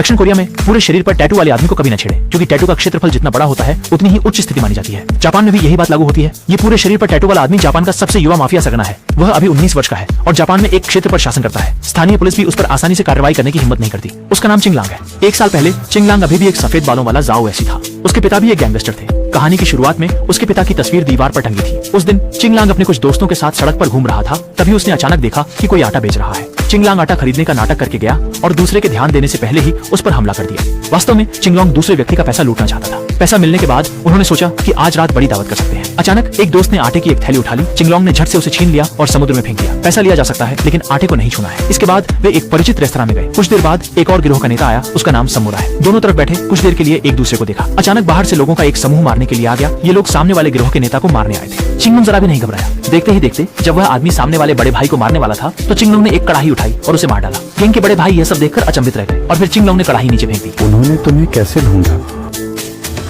दक्षिण कोरिया में पूरे शरीर पर टैटू वाले आदमी को कभी न छेड़े, क्योंकि टैटू का क्षेत्रफल जितना बड़ा होता है उतनी ही उच्च स्थिति मानी जाती है। जापान में भी यही बात लागू होती है। ये पूरे शरीर पर टैटू वाला आदमी जापान का सबसे युवा माफिया सरगना है। वह अभी 19 वर्ष का है और जापान में एक क्षेत्र पर शासन करता है। स्थानीय पुलिस भी उस पर आसानी से कार्रवाई करने की हिम्मत नहीं करती। उसका नाम चिंगलांग है। 1 साल पहले चिंगलांग अभी भी एक सफेद बालों वाला जाओ ऐसी था। उसके पिता भी एक गैंगस्टर थे। कहानी की शुरुआत में उसके पिता की तस्वीर दीवार पर टंगी थी। उस दिन चिंगलांग अपने कुछ दोस्तों के साथ सड़क पर घूम रहा था, तभी उसने अचानक देखा कि कोई आटा बेच रहा है। चिंगलांग आटा खरीदने का नाटक करके गया और दूसरे के ध्यान देने से पहले ही उस पर हमला कर दिया। वास्तव में चिंगलांग दूसरे व्यक्ति का पैसा लूटना चाहता था। पैसा मिलने के बाद उन्होंने सोचा कि आज रात बड़ी दावत कर सकते हैं। अचानक एक दोस्त ने आटे की एक थैली उठा ली। चिंगलांग ने झट से उसे छीन लिया और समुद्र में फेंक दिया। पैसा लिया जा सकता है लेकिन आटे को नहीं छूना है। इसके बाद वे एक परिचित रेस्तरां में गए। कुछ देर बाद एक और गिरोह का नेता आया। उसका नाम समूरा है। दोनों तरफ बैठे कुछ देर के लिए एक दूसरे को देखा। अचानक बाहर से लोगों का एक समूह मारने के लिए आ गया। ये लोग सामने वाले गिरोह के नेता को मारने आए थे। चिंगलांग जरा भी नहीं घबराया। देखते ही देखते जब वह आदमी सामने वाले बड़े भाई को मारने वाला था तो चिंगलांग ने एक कढ़ाई उठाई और उसे मार डाला। गैंग के बड़े भाई यह सब देखकर अचंभित रह गए और फिर चिंगलांग ने कढ़ाई नीचे फेंक दी। उन्होंने तुम्हें कैसे ढूंढा?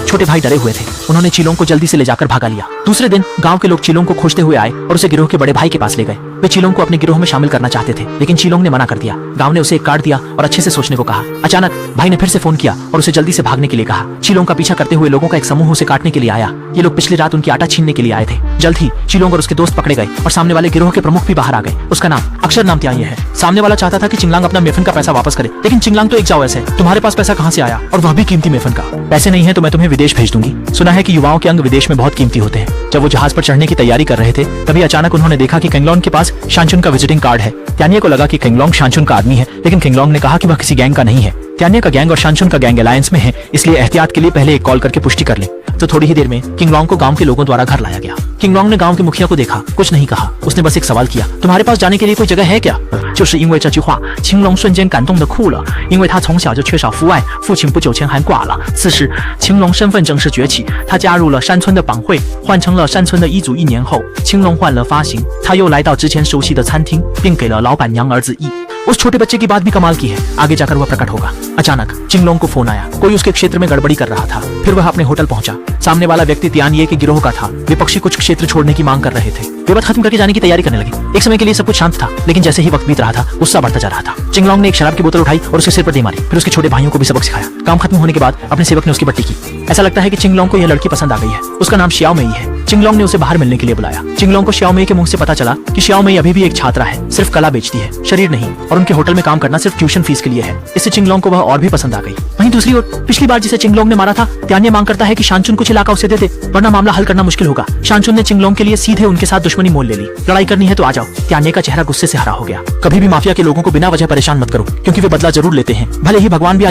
छोटे भाई डरे हुए थे। उन्होंने चिलोंग को जल्दी से ले जाकर भागा लिया। दूसरे दिन गांव के लोग चिलोंग को खोजते हुए आए और उसे गिरोह के बड़े भाई के पास ले गए। वे चिलोंग को अपने गिरोह में शामिल करना चाहते थे लेकिन चिलोंग ने मना कर दिया। गांव ने उसे एक कार्ड दिया और अच्छे से सोचने को कहा। अचानक भाई ने फिर से फोन किया और उसे जल्दी से भागने के लिए कहा। चिलोंग का पीछा करते हुए लोगों का एक समूह उसे काटने के लिए आया। ये लोग पिछली रात उनकी आटा छीनने के लिए आए थे। जल्द ही चिलोंग और उसके दोस्त पकड़े गए और सामने वाले गिरोह के प्रमुख भी बाहर आ गए। उसका नाम अक्षर नामत्याई है। सामने वाला चाहता था कि चिंगलांग अपना मेफन का पैसा वापस करे, लेकिन चिंगलांग तो एक जाओ ऐसे, तुम्हारे पास पैसा कहाँ से आया, और वह भी कीमती मेफन का। पैसे नहीं है तो मैं तुम्हें विदेश भेज दूंगी। सुना है कि युवाओं के अंग विदेश में बहुत कीमती होते हैं। जब वो जहाज पर चढ़ने की तैयारी कर रहे थे तभी अचानक उन्होंने देखा कि किंगलोंग के पास शानचुन का विजिटिंग कार्ड है। त्यानिया को लगा कि किंगलोंग शानचुन का आदमी है, लेकिन किंगलोंग ने कहा कि वह किसी गैंग का नहीं है। त्यानिया का गैंग और शानचुन का गैंग अलायंस में है, इसलिए एहतियात के लिए पहले एक कॉल करके पुष्टि कर ले। तो थोड़ी ही देर में किंगलोंग को गांव के लोगों द्वारा घर लाया गया। किंगलोंग ने गांव के मुखिया को देखा, कुछ नहीं कहा। उसने बस एक सवाल किया, तुम्हारे पास जाने के लिए कोई जगह है क्या? 就是因为这句话，青龙瞬间感动的哭了，因为他从小就缺少父爱，父亲不久前还挂了。此时，青龙身份正式崛起，他加入了山村的帮会，换成了山村的一族。1年后，青龙换了发型，他又来到之前熟悉的餐厅，并给了老板娘儿子一。उस छोटे बच्चे की बात भी कमाल की है, आगे जाकर वह प्रकट होगा। अचानक चिंगलोंग को फोन आया। कोई उसके क्षेत्र में गड़बड़ी कर रहा था। फिर वह अपने होटल पहुंचा। सामने वाला व्यक्ति त्यानिये के गिरोह का था। विपक्षी कुछ क्षेत्र छोड़ने की मांग कर रहे थे। वे बात खत्म करके जाने की तैयारी करने लगे। एक समय के लिए सब कुछ शांत था, लेकिन जैसे ही वक्त बीत रहा था गुस्सा बढ़ता जा रहा था। चिंगलोंग ने एक शराब की बोतल उठाई और उसके सिर पर दे मारी। फिर उसके छोटे भाइयों को भी सबक सिखाया। काम खत्म होने के बाद अपने सेवक ने उसकी पट्टी की। ऐसा लगता है कि चिंगलोंग को यह लड़की पसंद आ गई है। उसका नाम श्याओ मेई है। चिंगलोंग ने उसे बाहर मिलने के लिए बुलाया। चिंगलोंग को श्याओ मेई के मुंह से पता चला कि श्याओ मेई अभी भी एक छात्रा है, सिर्फ कला बेचती है, शरीर नहीं, और उनके होटल में काम करना सिर्फ ट्यूशन फीस के लिए है। इससे चिंगलोंग को वह और भी पसंद आ गई। वहीं दूसरी ओर पिछली बार जिसे चिंगलोंग ने मारा था, त्यानिया मांग करता है कि शानचुन कुछ इलाका उसे दे दे, वरना मामला हल करना मुश्किल होगा। शानचुन ने चिंगलोंग के लिए सीधे उनके साथ दुश्मनी मोल ले ली। लड़ाई करनी है तो आ जाओ। त्यानिया का चेहरा गुस्से से हरा हो गया। कभी भी माफिया के लोगों को बिना वजह परेशान मत करो, क्योंकि वे बदला जरूर लेते हैं, भले ही भगवान भी